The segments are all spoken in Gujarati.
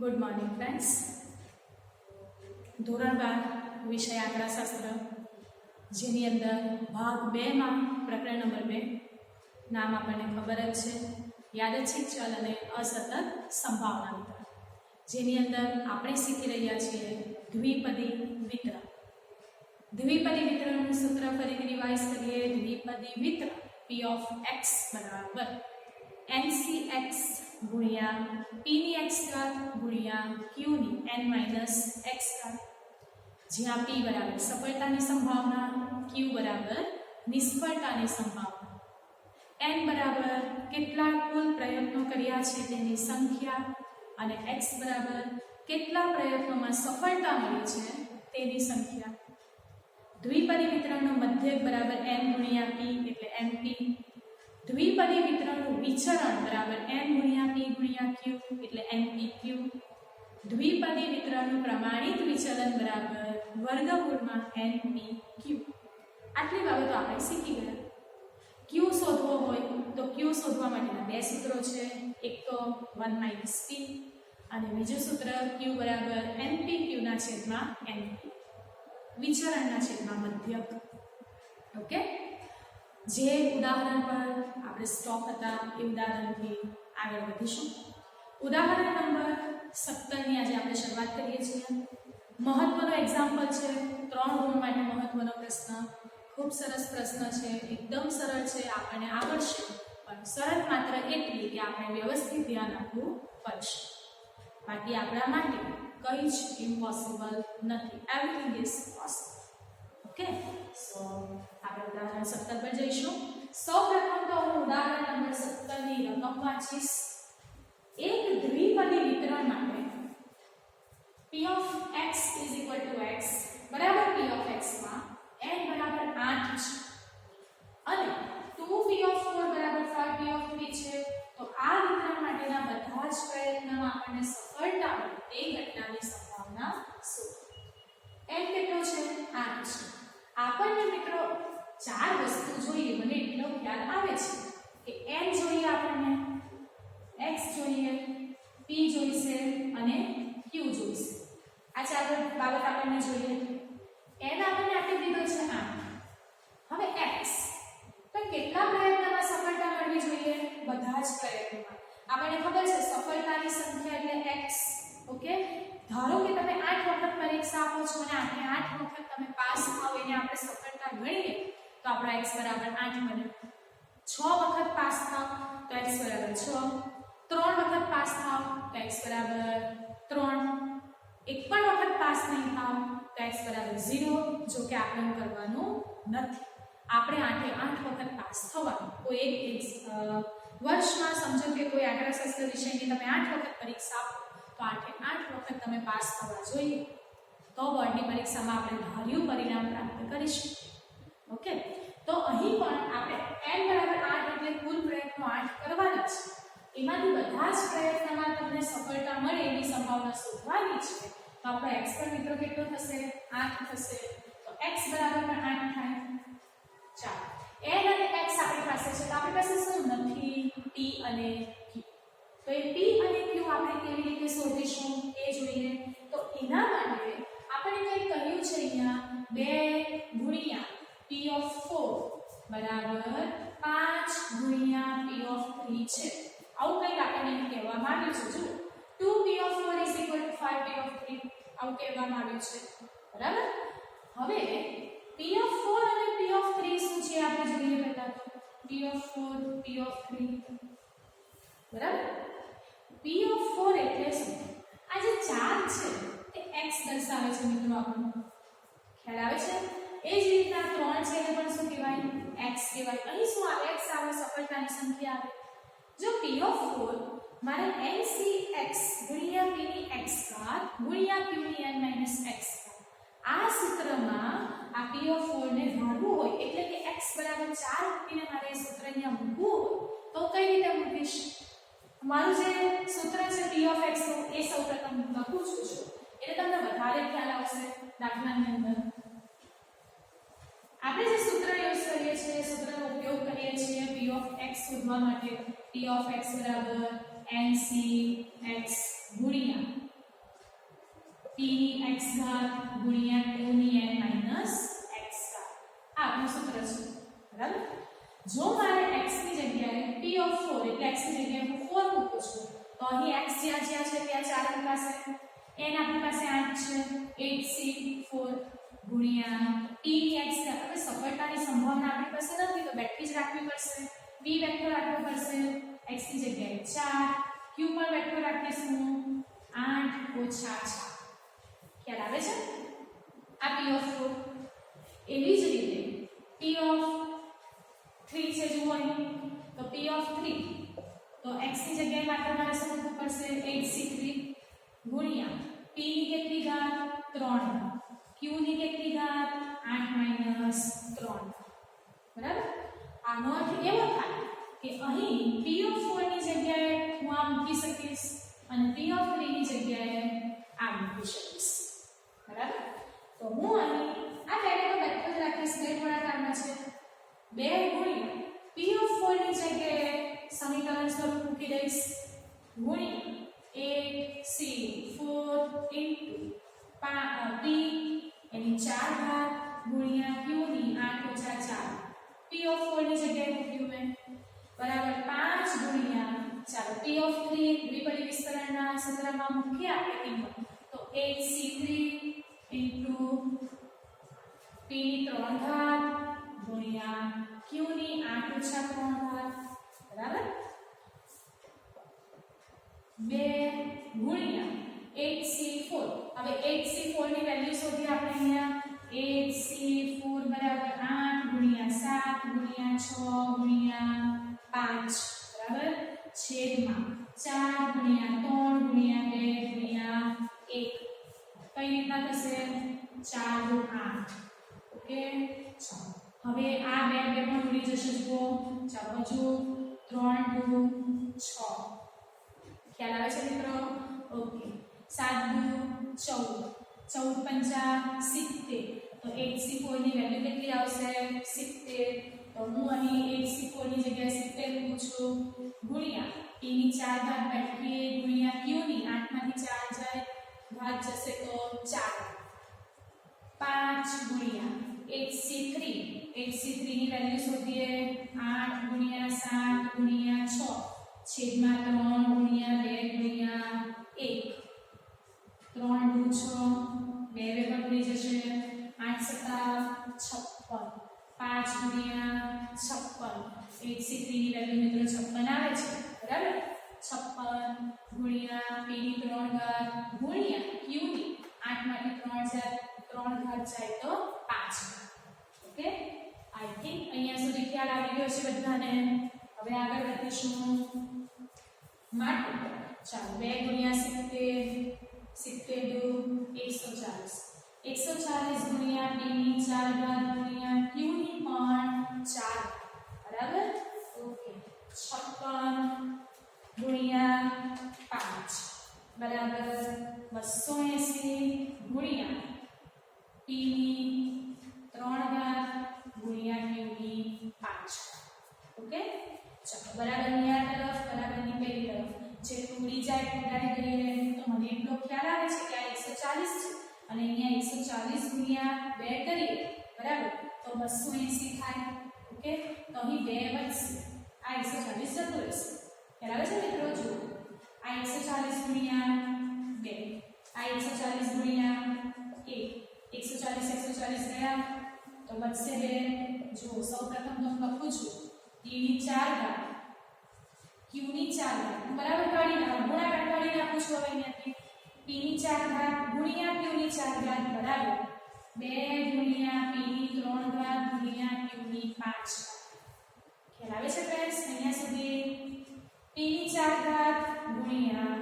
Good morning friends. ધોરણ 12 વિષય આંકડાશાસ્ત્ર, જેની અંદર ભાગ 2માં પ્રકરણ નંબર 2 નામ આપણને ખબર જ છે, યાદચ્છિક ચલ અને અસતત સંભાવના વિતરણ, જેની અંદર આપણે શીખી રહ્યા છીએ દ્વિપદી વિતરણ. દ્વિપદી વિતરણનું સૂત્ર ફરીથી રિવાઇઝ કરીએ. દ્વિપદી વિતરણ p of x બરાબર NCx ગુણ્યા p ની x ઘાત ગુણ્યા q ની n માઇનસ x ઘાત, જ્યાં p બરાબર સફળતાની સંભાવના, q બરાબર નિષ્ફળતાની સંભાવના, n બરાબર કેટલા કુલ પ્રયત્નો કર્યા છે તેની સંખ્યા અને x બરાબર કેટલા પ્રયત્નોમાં સફળતા મળી છે તેની સંખ્યા. દ્વિપદી વિતરણનો મધ્યક બરાબર n ગુણ્યા p એટલે np. દ્વિપદી વિતરણનું વિચરણ બરાબર n ગુણ્યા p ગુણ્યા q એટલે npq. દ્વિપદી વિતરણનું પ્રમાણિત વિચલન બરાબર વર્ગમૂળમાં npq. આટલી બાબતો આપણે શીખી ગયા. q શોધવો હોય તો q શોધવા માટેના બે સૂત્રો છે. એક તો 1 - p અને બીજું સૂત્ર q બરાબર npq ના છેદમાં np, વિચરણના છેદમાં મધ્યક. ઓકે, જે ઉદાહરણ પર આપણે સ્ટોપ હતા એ ઉદાહરણથી આગળ વધીશું. ઉદાહરણ નંબર 17 ની આજે આપણે શરૂઆત કરીએ છીએ. મહત્વનો એક્ઝામ્પલ છે, 3 ગુણ માટે મહત્વનો પ્રશ્ન. ખૂબ સરસ પ્રશ્ન છે, એકદમ સરળ છે, આપણને આવડશે, પણ શરત માત્ર એટલી કે આપણે વ્યવસ્થિત ધ્યાન આપવું પડશે. બાકી આપણા માટે કંઈ જ ઇમ્પોસિબલ નથી. Everything is possible. ઓકે, સો આપણે ઉદાહરણ 17 પર જઈશું. સૌપ્રથમ તો હું ઉદાહરણ નંબર 17 ની રકમ વાંચીશ. એક દ્વિપદી વિતરણ માટે p of x is equal to x બરાબર p of x માં n બરાબર 8 છે અને 2p of 4 બરાબર 5p of 3 છે. તો આ વિતરણ માટેના બધા જ પ્રયત્નોમાં આપણને સફળતા મળે તે ઘટનાની સંભાવના શું? n કેટલો છે? 8 છે. આપણને મિત્રો ચાર વસ્તુ જોઈએ, મને એટલો ખ્યાલ આવે છે કે n જોઈએ, આપણને x જોઈએ, p જોઈશે અને q જોઈશે. આ ચાર બાબત આપણને જોઈએ. n આપણને આપી દીધો છે 8. હવે x તો કેટલા પ્રયત્નોમાં સફળતા મળવી જોઈએ? બધા જ પ્રયત્નોમાં. આપણને ખબર છે સફળતાની સંખ્યા એટલે x. ઓકે, ધારો કે તમે 8 વખત પરીક્ષા આપો છો અને આપણે 8 વખત તમે પાસ થાઓ એને આપણે સફળતા ગણીએ તો આપણો x બરાબર 8 બને. 6 વખત પાસ થાઓ તો x બરાબર 6. 3 વખત પાસ થાઓ તો x બરાબર 3. એક પણ વખત પાસ નહીં થાઓ તો x બરાબર 0. જો કે આપણે કરવાનું નથી, આપણે 8 વખત પાસ થવાનું. કોઈ એક વર્ષમાં સમજો કે કોઈ આંકડાશાસ્ત્ર વિષયની તમે 8 વખત પરીક્ષા આપો તો 8 વખત તમે પાસ થવા જોઈએ, તો બોર્ડની પરીક્ષામાં આપણે ધાર્યું પરિણામ પ્રાપ્ત કરીશું. ઓકે, તો અહીં પણ આપણે n બરાબર 8 એટલે કુલ પ્રયત્નો 8 કરવાના છે. એમાંથી બધા જ પ્રયત્નોમાં તમને સફળતા મળે એની સંભાવના શોધવાની છે. તો આપણો x પર મિત્રો કેટલો થશે? 8 થશે. તો x બરાબર પણ 8 થાય. ચાલો, n અને x આપણી પાસે છે, તો આપણી પાસે શું નથી? p અને q. તો એ p અને q આપણે કેવી રીતે શોધીશું એ જોઈએ. તો એના માટે આપણે કંઈ કહ્યું છે અહીંયા 2 ગુણ્યા p of 4 બરાબર 5 ગુણ્યા p of 3 છે. આવું કંઈક આપણને કહેવામાં આવ્યું છે. જો 2p of 4 is equal to 5p of 3 આવું કહેવામાં આવ્યું છે. બરાબર. હવે p of 4 અને p of 3 શું છે આપણે જોઈએ પહેલા. તો p of 4 p of 3 બરાબર. p of 4 એટલે શું? આ જે ચાર્જ છે તે x દર્શાવે છે મિત્રો. આપણને ખ્યાલ આવે છે? એ જ રીતના 3 છે એને પણ શું કહેવાય? x કહેવાય. અહીં શું આવે? x આવે, સફળતાની સંખ્યા આવે. જો p of 4 મારે NCx ગુણ્યા p ની x ઘાત ગુણ્યા q ની n માઇનસ x ઘાત, આ સૂત્રમાં આ p of 4 ને ધારવું હોય એટલે કે x બરાબર 4 મૂકીને મારે એ સૂત્ર અહીંયા મૂકવું હોય તો કઈ રીતે મૂકીશ? મારું જે સૂત્ર છે p of x નું એ સૌપ્રથમ લખું છું એટલે તમને વધારે ખ્યાલ આવશે દાખલાની અંદર. આપણે જે સૂત્ર યુઝ કરીએ છીએ, સૂત્રનો ઉપયોગ કરીએ છીએ p of x શોધવા માટે. p of x બરાબર NCx ગુણ્યા p ની x ઘાત ગુણ્યા q ની n માઈનસ x ઘાત આ આપણું સૂત્ર છે બરાબર જો મારે x ની જગ્યાએ p of 4 એટલે x ની જગ્યાએ હું 4 મૂકું છું તો અહીં x જ્યાં જ્યાં છે ત્યાં 4 આપણી પાસે n આપણી પાસે 8 છે 8c4 ગુણ્યા p ની x ઘાત હવે સફળતાની સંભાવના આપણી પાસે નથી તો બેઠી જ રાખવી પડશે p વેક્ટર રાખવો પડશે x ની જગ્યાએ 4 q પર વેક્ટર રાખીશું 8 ઓછા 6 ખ્યાલ આવે છે આ p of 4 એવી જ રીતે p of 3 છે જુઓ અહીં તો p of 3 તો x ની જગ્યાએ માત્ર મારે શું મૂકવું પડશે 8c3 ગુણ્યા p ની કેટલી ઘાત 3 q ની કેટલી ઘાત 8 - 3 બરાબર આનો અર્થ એવો થાય કે અહીં p of 4 ની જગ્યાએ હું આ મૂકી શકીશ અને p of 3 ની જગ્યાએ આ મૂકી શકીશ બરાબર તો હું અહીં આ બેને તો બેઠો જ રાખીશ બે ગુણાકારમાં છે 2 ગુણ્યા p of 4 ની જગ્યાએ સમીકરણ સ્વરૂપ મૂકી દઈશ ગુણ્યા 8c4 p એની 4 ઘાત ગુણ્યા q ની 8 - 4 p of 4 ની જગ્યાએ મૂક્યું મેં બરાબર 5 ગુણ્યા ચાલો p of 3 દ્વિપદી વિસ્તરણના સૂત્રમાં મૂકી આપે કિંમત તો 8c3 p ની 3 ઘાત ગુણ્યા q ની 8 - 3 ઘાત બરાબર 2 ગુણ્યા 8c4 હવે 8c4 ની વેલ્યુ શોધી આપણે અહીંયા 8c4 બરાબર 8 ગુણ્યા 7 ગુણ્યા 6 ગુણ્યા 5 બરાબર છેદમાં 4 ગુણ્યા 3 ગુણ્યા 2 ગુણ્યા 1 કઈ રીતના થશે 4 * 8 ઓકે ચાલો હવે આ બે પણ ઉડી જશે જુઓ ચાલો હજુ 3 * 2 6 ખ્યાલ આવે છે મિત્રો ઓકે 7 * 2 14 14 * 5 70 તો 8c4 ની વેલ્યુ કેટલી આવશે 70 તો હું અહીં 8c4 ની જગ્યાએ 70 મૂકું છું ગુણ્યા p ની 4 ઘાત બેઠી ગુણ્યા q ની 8 માંથી 4 જાય ઘાત જશે તો 4 5 ગુણ્યા 8c3 ની વેલ્યુ શોધીએ 8 ગુણ્યા 7 ગુણ્યા 6 છેદમાં 3 ગુણ્યા 2 ગુણ્યા 1 3 * 6 2 વેગળ ઉડી જશે 8 * 7 56 5 ગુણ્યા 56 8c3 ની વેલ્યુ મિત્રો 56 આવે છે બરાબર 56 ગુણ્યા p ની 3 ઘાત ગુણ્યા q ની 8 માંથી 3 ઘાત જાય તો 5 ઓકે આઈ થિંક અહીંયા સુધી ખ્યાલ આવી ગયો છે બધાને હવે આગળ વધીશું માટે ચાલો 2 ગુણ્યા 70 70 * 140 ગુણ્યા p ની 4 ઘાત ગુણ્યા q ની પણ 4 બરાબર ઓકે 56 ગુણ્યા 5 બરાબર 280 ગુણ્યા p ની 3 ઘાત ગુણ્યા q ની 5 ઓકે ચાલો બરાબરની આ તરફ બરાબરની પેલી તરફ જે ઉડી જાય ઉડાડી દઈએ તો મને એટલો ખ્યાલ આવે છે કે આ 140 છે અને અહીંયા 140 ગુણ્યા 2 કરીએ બરાબર તો 280 થાય ઓકે તો અહીં 2 વધશે આ 140 જતો રહેશે ખ્યાલ આવે છે મિત્રો જુઓ આ 140 ગુણ્યા 2 આ 140 ગુણ્યા 1 140 ગયા તો બચશે 2 જુઓ સૌપ્રથમ તો હું લખું છું p ની 4 ઘાત q ની 4 ઘાત બરાબર કાઢી નાખો ગુણાકાર કાઢી નાખું છું હવે અહીંયાથી p ની 4 ઘાત ગુણ્યા q ની 4 ઘાત બરાબર 2 ગુણ્યા p ની 3 ઘાત ગુણ્યા q ની 5 ખ્યાલ આવે છે ફ્રેન્ડ્સ અહીંયા સુધી p ની 4 ઘાત ગુણ્યા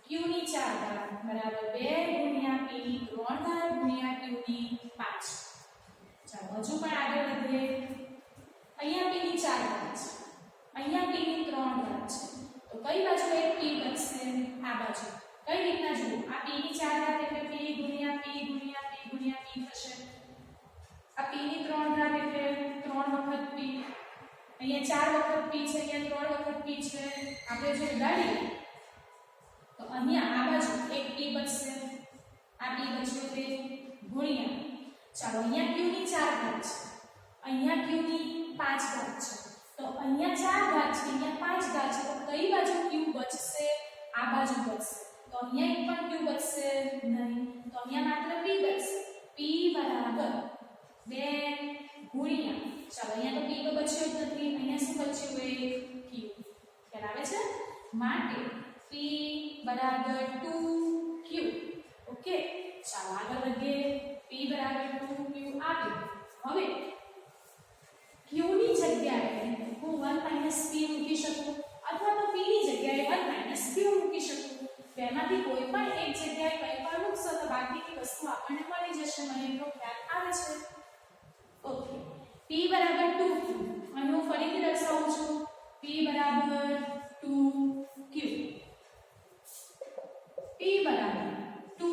q ની 4 ઘાત બરાબર 2 ગુણ્યા p ની 3 ઘાત ગુણ્યા q ની 5 ચાલો હજુ પણ આગળ વધીએ અહીંયા p ની 4 ઘાત છે અહીંયા p ની 3 ઘાત છે તો કઈ બાજુ એક p બચશે આ બાજુ કઈ રીતના જુઓ આ p ની 4 ઘાત એટલે p ગુણ્યા p ગુણ્યા p ગુણ્યા p થશે આ p ની 3 ઘાત એટલે 3 વખત p અહીંયા 4 વખત p છે અહીંયા 3 વખત p છે આપણે જો ઉડાડીએ તો અહીંયા આ બાજુ એક p બચશે આ p બચ્યો તે ગુણ્યા ચાલો અહીંયા q ની 4 ઘાત છે અહીંયા q ની 5 ઘાત છે તો અહીંયા 4 ઘાત છે અહીંયા 5 ઘાત છે તો કઈ બાજુ q બચશે આ બાજુ બચશે તો અહીંયા એક પણ q બચશે નહીં તો અહીંયા માત્ર p બચશે p બરાબર 2 ગુણ્યા ચાલો અહીંયા તો p તો બચ્યો જ નથી અહીંયા શું બચ્યું એ q ખ્યાલ આવે છે માટે p બરાબર 2q ઓકે ચાલો આગળ વધીએ p બરાબર 2q આવ્યું હવે q ની જગ્યાએ હું 1 p મૂકી શકું અથવા તો p ની જગ્યાએ 1 q મૂકી શકું બેમાંથી કોઈ પણ એક જગ્યાએ કંઈ પણ મૂકશો તો બાકીની વસ્તુ આપણને મળી જશે મને એટલો ખ્યાલ આવે છે ઓકે p બરાબર 2q અને હું ફરીથી દર્શાવું છું p બરાબર 2q p બરાબર 2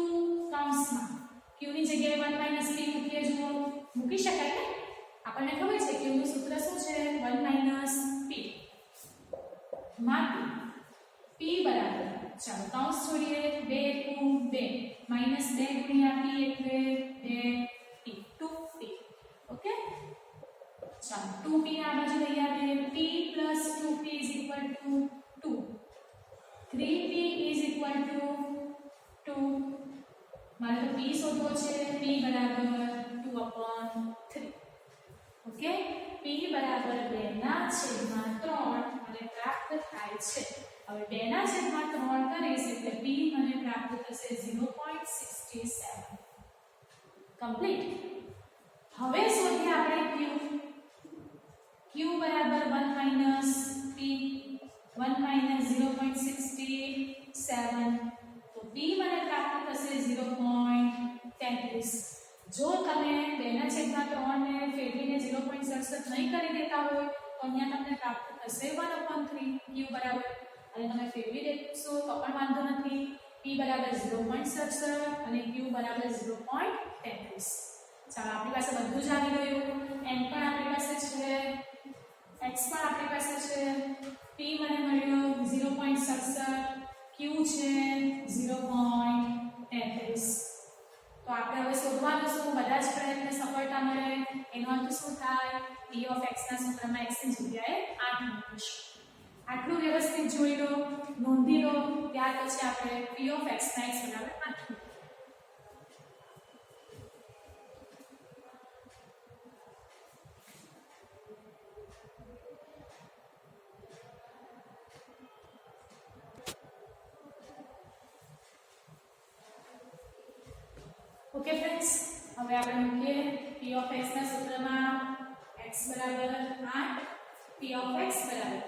કૌંસમાં q ની જગ્યાએ 1 p મૂકીએ જુઓ મૂકી શકાય ને આપણને ખબર છે q નું સૂત્ર શું છે 1 p માટે p બરાબર ચાલો કૌંસ છોડીએ 2 2 -2 ગુણ્યા p એટલે 2p 2p ઓકે ચાલો 2p આ બાજુ લઈ આવીએ p + 2p = 2 3p = 2 મારે તો p શોધવો છે p બરાબર 2/3 ઓકે p બરાબર 2/3 મને પ્રાપ્ત થાય છે હવે 2/3 કરીશ એટલે p મને પ્રાપ્ત થશે 0.67 કમ્પ્લીટ હવે શોધીએ આપણે q બરાબર 1 - p 1 - 0.67 તો p મને પ્રાપ્ત થશે 0.33 જો તમે 2/3 ને ફેરવીને 0.67 નહીં કરી દેતા હોય તો અહીંયા તમને પ્રાપ્ત થશે 1/3 q બરાબર અને તમે ફેરવી દેશો તો પણ વાંધો નથી p બરાબર 0.67 અને q બરાબર 0.33 ચાલો આપણી પાસે બધું જ આવી ગયું n પણ આપણી પાસે છે x પણ આપણી પાસે છે p મને મળ્યો 0.67 q છે 0.33 તો આપણે હવે શોધવાનું શું બધા જ પ્રયત્ન સફળતા મળે એનો અર્થ શું થાય p ઓફ x ના સૂત્રમાં x ની જગ્યાએ 8 મૂકીશું આટલું વ્યવસ્થિત જોઈ લો નોંધી લો ત્યાર પછી આપણે p ઓફ x ના x બરાબર 8 ઓકે ફ્રેન્ડ્સ હવે આપણે મૂકીએ p ઓફ x ના સૂત્રમાં x બરાબર 8 p ઓફ x બરાબર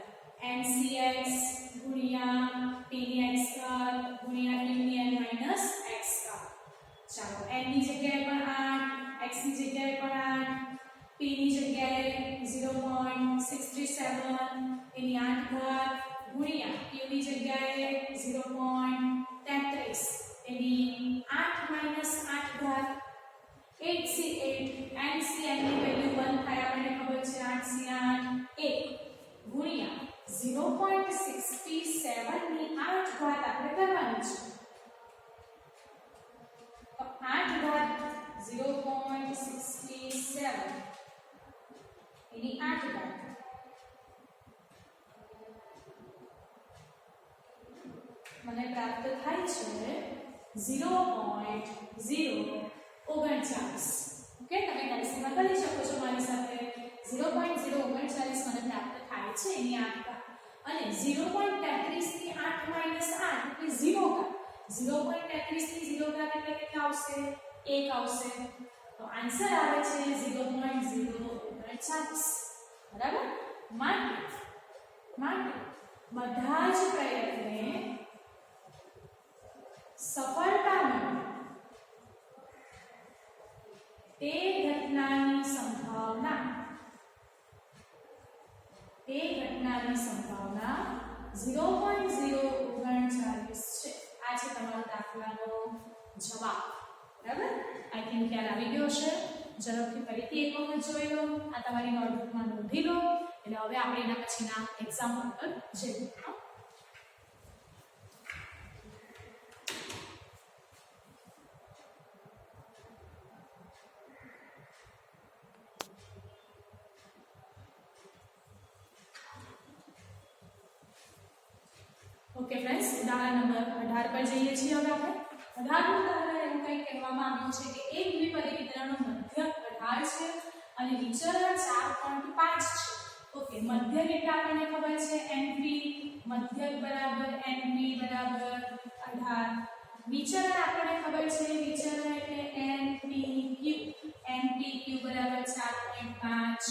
ncx ગુણ્યા p ની x ઘાત ગુણ્યા q ની n માઈનસ x ઘાત ચાલો n ની જગ્યાએ પણ 8 x ની જગ્યાએ પણ 8 p ની જગ્યાએ 0.67 એની 8 ઘાત ગુણ્યા q ની જગ્યાએ 0.33 એની 8 માઈનસ 8 ઘાત 8c8 ncn ની વેલ્યુ 1 થાય આપણને ખબર છે 8c8 1 ગુણ્યા 0.67 ની 8 ઘાત આપણે કરવાની છે તો 8 ઘાત 0.67 એની 8 ઘાત મને પ્રાપ્ત થાય છે 0.039 ઓકે તમે કેલ્ક્યુલેશન કરી શકો છો મારી સાથે 0.039 મને પ્રાપ્ત થાય છે એની 8 ઘાત અને 0.33 ની 8 માઈનસ 8 એટલે 0 ઘાત 0.33 ની 0 ઘાત એટલે કેટલા આવશે 1 આવશે તો આન્સર આવે છે 0.039 બરાબર માટે બધા જ પ્રયત્ને સફળતા મળે તે ઘટનાની સંભાવના 0.039 છે આ છે તમારો દાખલાનો જવાબ બરાબર આઈ થિંક ખ્યાલ આવી ગયો છે ઝડપથી ફરીથી એક વખત જોઈ લો આ તમારી નોટબુકમાં નોંધી લો એટલે હવે આપણે એના પછીના એક્ઝામ્પલ પર જઈએ ઓકે ફ્રેન્ડ્સ, ઉદાહરણ નંબર 18 પર જઈએ છીએ. હવે આપણે 18નું ઉદાહરણ એવું કંઈક કહેવામાં આવ્યું છે કે એક દ્વિપદી વિતરણનો મધ્યક 18 છે અને વિચરણ 4.5 છે. ઓકે, મધ્યક એટલે આપણને ખબર છે NP, મધ્યક બરાબર NP બરાબર 18. વિચરણ આપણને ખબર છે વિચરણ એટલે NPQ બરાબર 4.5.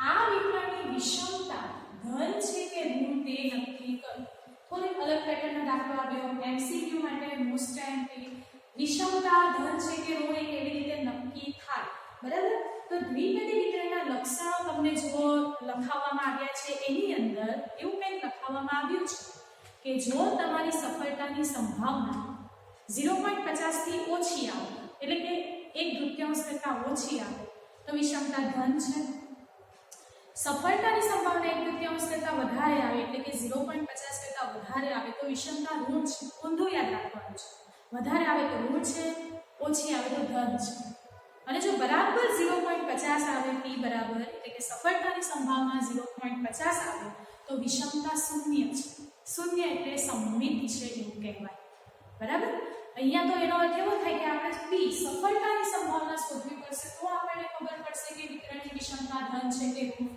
આ વિતરણની વિષમતા ધન છે કે ઋણ તે નક્કી કરો. થોડીક અલગ પેટર્નનો દાખલો આપ્યો. MCQ માટે મોસ્ટ એમપી વિષમતા ધન છે કે ઋણ એ કેવી રીતે નક્કી થાય, બરાબર? તો દ્વિપદી વિતરણના લક્ષણો તમને જો લખાવવામાં આવ્યા છે એની અંદર એવું કંઈક લખાવવામાં આવ્યું છે કે જો તમારી સફળતાની સંભાવના 0.50 થી ઓછી આવે, એટલે કે 1/3 કરતાં ઓછી આવે તો વિષમતા ધન છે. સફળતાની સંભાવના 1/3 કરતાં વધારે આવે એટલે કે 0.50 કરતાં વધારે આવે તો વિષમતા ઋણ છે. ઊંધું યાદ રાખવાનું છે. વધારે આવે તો ઋણ છે, ઓછી આવે તો ધન છે. અને જો બરાબર 0.50 આવે p બરાબર એટલે કે સફળતાની સંભાવના 0.50 આવે તો વિષમતા શૂન્ય છે. શૂન્ય એટલે સમમિત છે એવું કહેવાય, બરાબર? અહીંયા તો એનો અર્થ એવો થાય કે આપણે p સફળતાની સંભાવના શોધવી પડશે તો આપણને ખબર પડશે કે વિતરણની વિષમતા ધન છે કે ઋણ.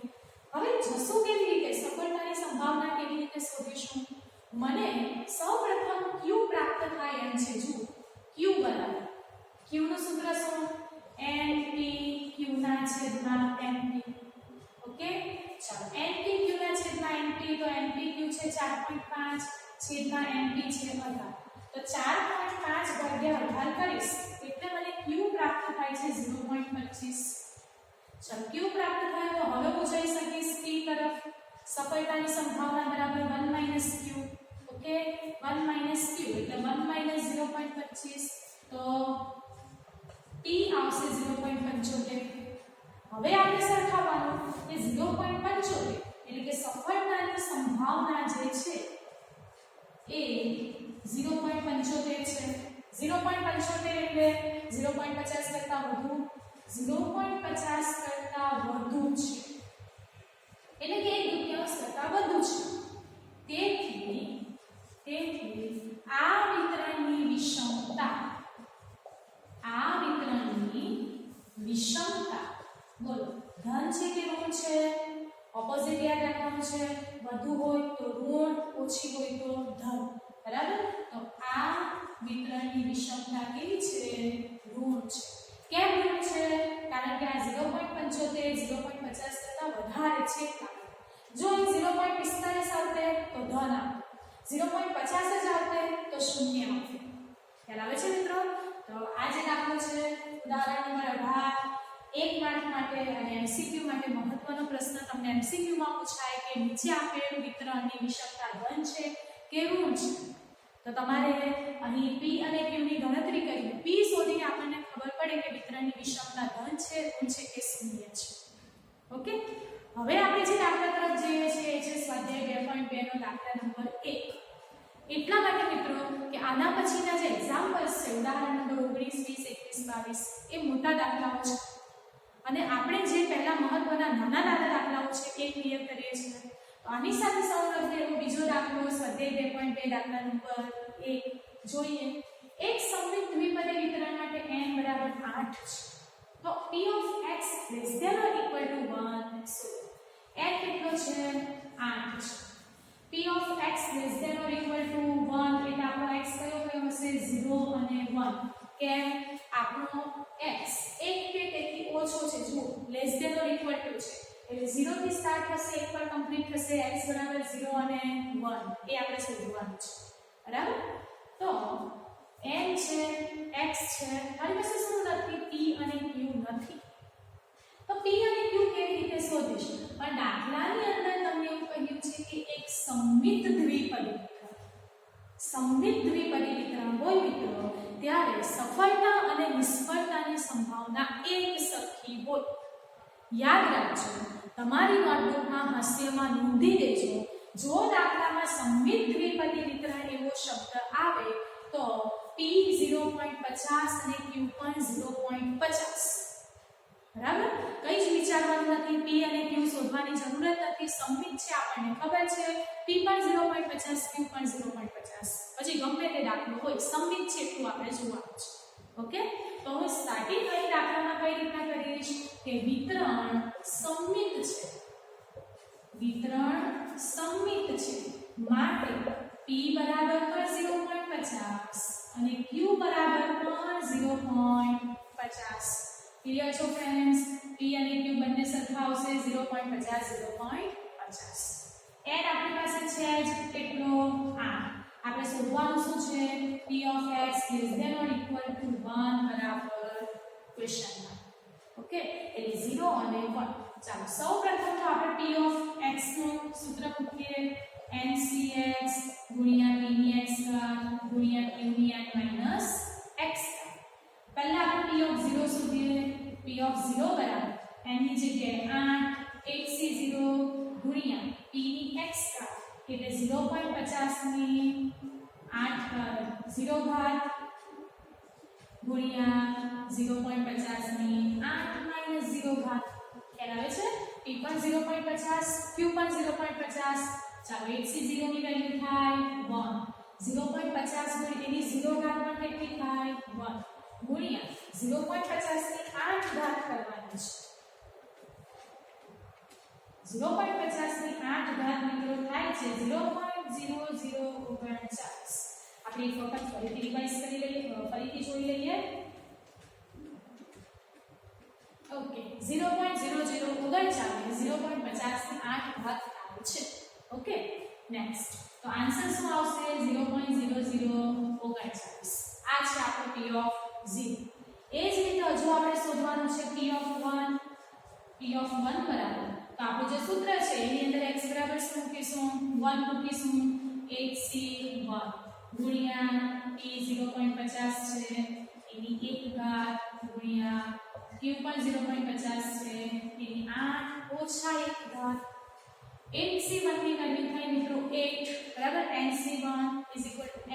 હવે જશું કેવી રીતે, સફળતાની સંભાવના કેવી રીતે શોધીશું? મને સૌપ્રથમ q પ્રાપ્ત થાય એમ છે. જુઓ, q બરાબર q નું સૂત્ર શું? NPQ ના છેદમાં NP. ઓકે, ચાલો NPQ ના છેદમાં NP, તો NPQ છે 4.5 છેદમાં NP છે 18. તો 4.5 ભાગ્યા 18 કરીશ એટલે મને q પ્રાપ્ત થાય છે 0.25. ચાલો q પ્રાપ્ત થાય તો હવે હું જઈ શકીશ p તરફ. સફળતાની સંભાવના બરાબર 1 - q. ઓકે, 1 - q એટલે 1 - 0.25 તો p આવશે 0.75. હવે આપણે સરખાવવાનું કે 0.75 એટલે કે સફળતાની સંભાવના જે છે એ 0.75 છે. 0.75 એટલે 0.50 કરતાં વધુ, 0.50 કરતાં વધુ છે એટલે કે 1/2 કરતાં વધુ છે. તેથી આ વિતરણની વિષમતા બોલો, ધન છે કે ઋણ છે? ઓપોઝિટ યાદ રાખવાનું છે. વધુ હોય તો ઋણ, ઓછી હોય તો ધન, બરાબર? તો આ વિતરણની વિષમતા કેવી છે? ઋણ છે. કેમ ઋણ છે? કારણ કે આ 0.75 0.50 કરતાં વધારે છે. જો 0.45 આવતે તો ધન આવતે, 0.50 જ આવતે તો શૂન્ય આવતે. ખ્યાલ આવે છે મિત્રો? તો આ જે દાખલો છે ઉદાહરણ નંબર 18 1 માર્ક માટે અને MCQ માટે મહત્વનો પ્રશ્ન તમને MCQ માં પૂછાય કે નીચે આપેલ વિતરણની વિષમતા ધન છે કે ઋણ છે. તો તમારે અહીં p અને q ની ગણતરી કરી p શોધીને આપણને ખબર પડે કે વિતરણની વિષમતા ધન છે, ઋણ છે કે શૂન્ય છે. ઓકે, હવે આપણે જે દાખલા તરફ જઈએ છીએ એ છે સ્વાધ્યાય 2.2 નો દાખલા નંબર 1. એટલા માટે મિત્રો કે આના પછીના જે એક્ઝામ્પલ્સ છે ઉદાહરણ નંબર 19, 20, 21, 22 એ મોટા દાખલાઓ છે અને આપણે જે પહેલા મહત્વના નાના દાખલાઓ છે એ ક્લિયર કરીએ છીએ. તો આની સાથે સૌપ્રથમ એવો બીજો દાખલો સ્વાધ્યાય 2.2 દાખલા નંબર 1 જોઈએ. એક સમમિત દ્વિપદી વિતરણ માટે n બરાબર 8 છે. તો p of x less than or equal to 1 so n કેટલો છે? 8 છે. p of x less than or equal to 1 એટલે આપણો x કયો હશે? 0 અને 1. કેમ? આપણો x 1 કે તેથી ઓછો છે. જો less than or equal to છે એટલે 0 થી સ્ટાર્ટ થશે, 1 પર કમ્પ્લીટ થશે. x બરાબર 0 અને 1 એ આપણે શોધવાનું છે, બરાબર? તો n છે, x છે, મારી પાસે શું નથી? p અને q નથી. તો p અને q કેવી રીતે શોધીશું? પણ દાખલાની અંદર તમને એવું કહ્યું છે કે એક સમમિત દ્વિપદી વિતરણ હોય મિત્રો ત્યારે સફળતા અને નિષ્ફળતાની સંભાવના એક સરખી હોય. યાદ રાખજો, તમારી નોટબુકમાં હાસ્યમાં નોંધી દેજો. જો દાખલામાં સમમિત દ્વિપદી વિતરણ એવો શબ્દ આવે તો p 0.50 અને q પણ 0.50. બરાબર? કઈ જ વિચારવાનું નથી. p અને q શોધવાની જરૂર નથી. સમમિત છે આપણને ખબર છે. p પણ 0.50 q પણ 0.50. ઓકે, તો હું સ્ટાર્ટિંગ અહીં દાખલામાં કઈ રીતના કરીશ કે વિતરણ સમમિત છે, વિતરણ સમમિત છે માટે p બરાબર પણ 0.50 અને q બરાબર પણ 0.50. ક્લિયર છો ફ્રેન્ડ્સ? p અને q બંને સરખા આવશે 0.50 0.50. n આપણી પાસે છે જ કેટલો 8. આપણે શોધવાનું શું છે? p of x less than or equal to 1 બરાબર ક્વેશ્ચનમાં. ઓકે, એટલે 0 અને 1. ચાલો સૌપ્રથમ તો આપણે p of x નું સૂત્ર મૂકીએ, ncx ગુણ્યા p ની x ઘાત ગુણ્યા q ની n માઈનસ x ઘાત. પહેલા આપણે p of 0 શોધીએ. p of 0 બરાબર n ની જગ્યાએ 8 8c0 ગુણ્યા p ની x ઘાત એટલે 0.50 ની 8 0 ઘાત ગુણ્યા 0.50 ની 8 માઈનસ 0 ઘાત. ખ્યાલ આવે છે? p પણ 0.50 q પણ 0.50. ચાલો 8c0 ની વેલ્યુ થાય 1. 0.50 ગુણ્યા એની 0 ઘાત પણ કેટલી થાય 1 ગુણ્યા 0.50 ની 8 ઘાત કરવાની છે. 0.50 ની 8 ઘાત મિત્રો થાય છે 0.0039. આપણે એક વખત ફરીથી રિવાઇઝ કરી લઈએ, ફરીથી જોઈ લઈએ. ઓકે, 0.0039 0.50 ની 8 ઘાત આવે છે. ઓકે, નેક્સ્ટ તો આન્સર શું આવશે? 0.0039. આ છે આપણો p of 0. એ જ રીતે હજુ આપણે શોધવાનું છે p of 1. p of 1 બરાબર તો આપણું જે સૂત્ર છે એની અંદર x બરાબર શું મૂકીશું? 1 મૂકીશું. 8c1 ગુણ્યા p 0.50 છે એની 1 ઘાત ગુણ્યા q પણ 0.50 છે એની 8 ઓછા 1 ઘાત. 8c1 ની વેલ્યુ થાય મિત્રો 8 બરાબર. nc1 n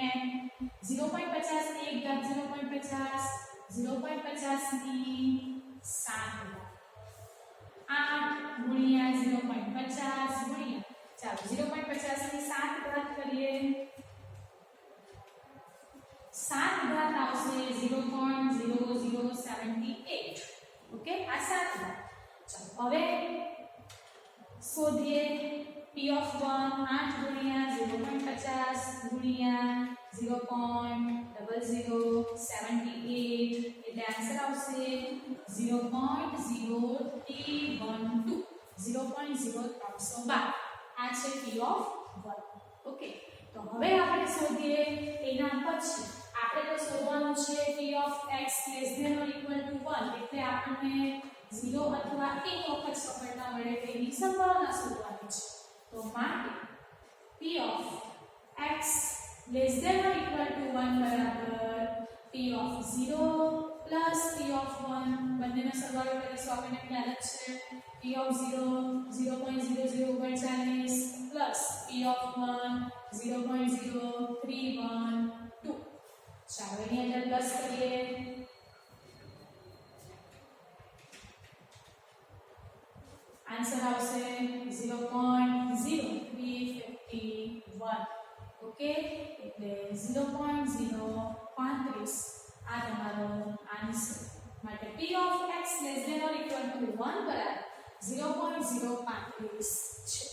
0.50 ની 1 ઘાત 0.50 0.50 ની 7 8 ગુણ્યા 0.50 ગુણ્યા ચાલો 0.50 ની 7 ઘાત કરીએ. 7 ઘાત આવશે 0.0078. ઓકે, આ 7 ઘાત. ચાલો હવે શોધીએ p of 1. 8 ગુણ્યા 0.50 ગુણ્યા 0.0078 એટલે આન્સર આવશે 0.0312. 0.0312. આ છે p of 1. ઓકે, તો હવે આપણે શોધીએ એના પછી આપણે તો શોધવાનું છે p of x less than or equal to 1 એટલે આપણને 0 અથવા 1 વખત સફળતા મળે તેની સંભાવના શોધવાની છે. તો માટે p of x less than or equal to 1 બરાબર p of 0 plus p of 1 બંનેનો સરવાળો કરીશું. આપણને ખ્યાલ જ છે p of 0 0.0039 plus p of 1 0.0312. ચાલો એની અંદર પ્લસ કરીએ. આન્સર આવશે 0.0351. ઓકે, એટલે 0.035 આ તમારો આન્સર. માટે p of x less than or equal to 1 બરાબર 0.035 છે.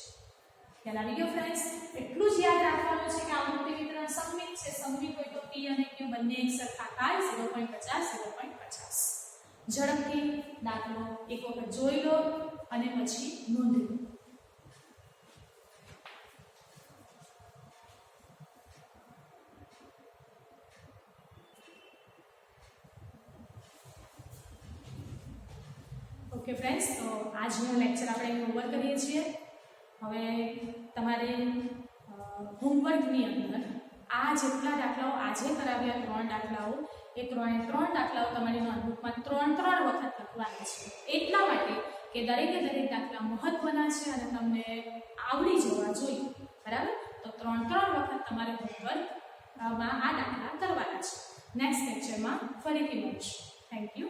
ખ્યાલ આવી ગયો ફ્રેન્ડ્સ? એટલું જ યાદ રાખવાનું છે કે આવૃત્તિ વિતરણ સમમિત છે. સમમિત હોય તો p અને q બંને એક સરખા થાય 0.50 0.50. ઝડપથી દાખલો એક વખત જોઈ લો અને પછી નોંધી લો. ઓકે ફ્રેન્ડ્સ, તો આજનો લેક્ચર આપણે ઓવર કરીએ છીએ. હવે તમારે હોમવર્કની અંદર આ જેટલા દાખલાઓ આજે કરાવ્યા 3 દાખલાઓ એ 3 દાખલાઓ તમારી નોટબુકમાં 3 વખત લખવાના છે. એટલા માટે કે દરેકે દરેક દાખલા મહત્વના છે અને તમને આવડી જવા જોઈએ. બરાબર? તો 3 વખત તમારે હોમવર્કમાં આ દાખલા કરવાના છે. નેક્સ્ટ લેક્ચરમાં ફરીથી મળીશું. Thank you.